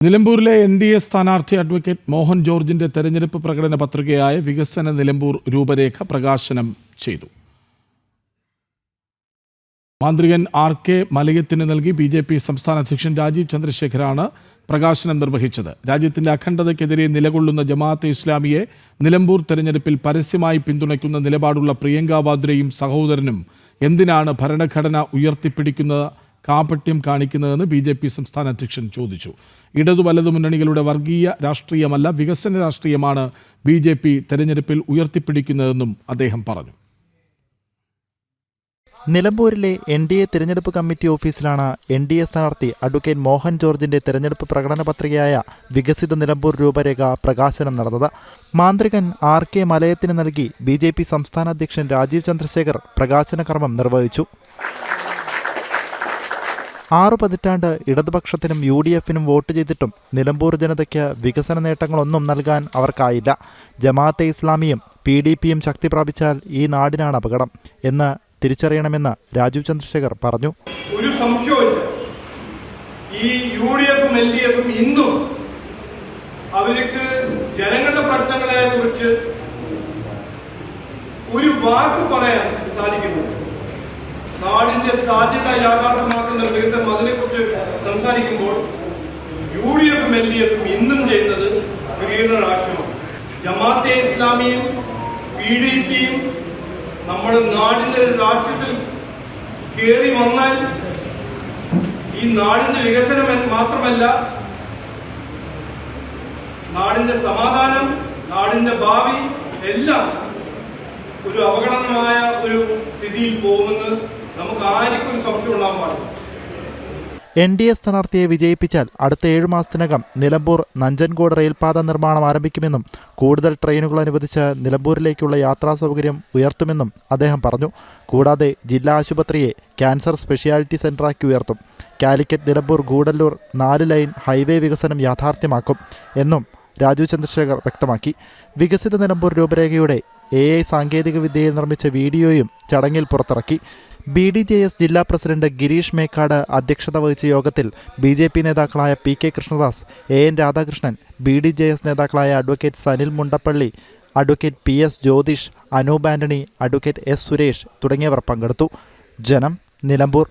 നിലമ്പൂരിലെ NDA സ്ഥാനാർത്ഥി advocate Mohan ജോർജിന്റെ തെരഞ്ഞെടുപ്പ് പ്രകടന പത്രികയായ വികസന നിലമ്പൂർ രൂപരേഖ പ്രകാശനം ചെയ്തു. മാന്ത്രികൻ RK മലയത്തിന് നൽകി BJP സംസ്ഥാന അധ്യക്ഷൻ രാജീവ് ചന്ദ്രശേഖറാണ് പ്രകാശനം നിർവഹിച്ചത്. രാജ്യത്തിന്റെ അഖണ്ഡതയ്ക്കെതിരെ നിലകൊള്ളുന്ന ജമാഅത്തെ ഇസ്ലാമിയെ നിലമ്പൂർ തെരഞ്ഞെടുപ്പിൽ പരസ്യമായി പിന്തുണയ്ക്കുന്ന നിലപാടുള്ള പ്രിയങ്ക വാദ്രയും സഹോദരനും എന്തിനാണ് ഭരണഘടന ഉയർത്തിപ്പിടിക്കുന്ന കാപട്യം കാണിക്കുന്നതെന്ന് BJP സംസ്ഥാന അധ്യക്ഷൻ ചോദിച്ചു. ഇടതു വലതു മുന്നണികളുടെ വർഗീയ രാഷ്ട്രീയമല്ല, വികസന രാഷ്ട്രീയമാണ് BJP തെരഞ്ഞെടുപ്പിൽ ഉയർത്തിപ്പിടിക്കുന്നതെന്നും അദ്ദേഹം പറഞ്ഞു. നിലമ്പൂരിലെ NDA തിരഞ്ഞെടുപ്പ് കമ്മിറ്റി ഓഫീസിലാണ് NDA സ്ഥാനാർത്ഥി അഡ്വക്കേറ്റ് മോഹൻ ജോർജിന്റെ തെരഞ്ഞെടുപ്പ് പ്രകടന പത്രികയായ വികസിത നിലമ്പൂർ രൂപരേഖ പ്രകാശനം നടന്നത്. മാന്ത്രികൻ RK മലയത്തിന് നൽകി BJP സംസ്ഥാന അധ്യക്ഷൻ രാജീവ് ചന്ദ്രശേഖർ പ്രകാശന കർമ്മം നിർവഹിച്ചു. 6 പതിറ്റാണ്ട് ഇടതുപക്ഷത്തിനും UDFനും വോട്ട് ചെയ്തിട്ടും നിലമ്പൂർ ജനതയ്ക്ക് വികസന നേട്ടങ്ങളൊന്നും നൽകാൻ അവർക്കായില്ല. ജമാഅത്തെ ഇസ്ലാമിയും PDPയും ശക്തി പ്രാപിച്ചാൽ ഈ നാടിനാണ് അപകടം എന്ന് തിരിച്ചറിയണമെന്ന് രാജീവ് ചന്ദ്രശേഖർ പറഞ്ഞു. ഒരു സംശയവുമില്ല, ഈ UDFും LDFും ഇന്നും അവർക്ക് ജനങ്ങളുടെ പ്രശ്നങ്ങളെ കുറിച്ച് ഒരു വാക്ക് പറയാൻ സാധിക്കുന്നു. നാടിന്റെ സാധ്യത യാഥാർത്ഥ്യമാക്കുന്ന വികസനം, അതിനെക്കുറിച്ച് സംസാരിക്കുമ്പോൾ UDFും LDFും ഇന്നും ചെയ്യുന്നത് വികീർണ രാഷ്ട്രീയമാണ്. ജമാഅത്തെ ഇസ്ലാമിയും PDPയും നമ്മുടെ നാടിന്റെ രാഷ്ട്രീയത്തിൽ കയറി വന്നാൽ ഈ നാടിന്റെ വികസനം മാത്രമല്ല, നാടിന്റെ സമാധാനം, നാടിന്റെ ഭാവി എല്ലാം ഒരു അപകടമായ ഒരു സ്ഥിതിയിൽ പോകുമെന്ന് നമുക്ക് ആർക്കും ഒരു സംശയം ഉണ്ടാകാൻ പാടില്ല. NDA സ്ഥാനാർത്ഥിയെ വിജയിപ്പിച്ചാൽ അടുത്ത 7 മാസത്തിനകം നിലമ്പൂർ നഞ്ചൻകോട് റെയിൽപാത നിർമ്മാണം ആരംഭിക്കുമെന്നും കൂടുതൽ ട്രെയിനുകൾ അനുവദിച്ച് നിലമ്പൂരിലേക്കുള്ള യാത്രാ സൗകര്യം ഉയർത്തുമെന്നും അദ്ദേഹം പറഞ്ഞു. കൂടാതെ ജില്ലാ ആശുപത്രിയെ ക്യാൻസർ സ്പെഷ്യാലിറ്റി സെന്ററാക്കി ഉയർത്തും. കാലിക്കറ്റ് നിലമ്പൂർ ഗൂഡല്ലൂർ 4 ലൈൻ ഹൈവേ വികസനം യാഥാർത്ഥ്യമാക്കും എന്നും രാജീവ് ചന്ദ്രശേഖർ വ്യക്തമാക്കി. വികസിത നിലമ്പൂർ രൂപരേഖയുടെ AI സാങ്കേതിക വിദ്യയിൽ നിർമ്മിച്ച വീഡിയോയും ചടങ്ങിൽ പുറത്തിറക്കി. BDJS ജില്ലാ പ്രസിഡന്റ് ഗിരീഷ് മേക്കാട് അധ്യക്ഷത വഹിച്ച യോഗത്തിൽ BJP നേതാക്കളായ PK Krishnadas, AN Radhakrishnan, BDJS നേതാക്കളായ advocate Sanil Mundappally, advocate PS Jyothish, Anoop Antony, advocate S Suresh തുടങ്ങിയവർ പങ്കെടുത്തു. ജനം, നിലമ്പൂർ.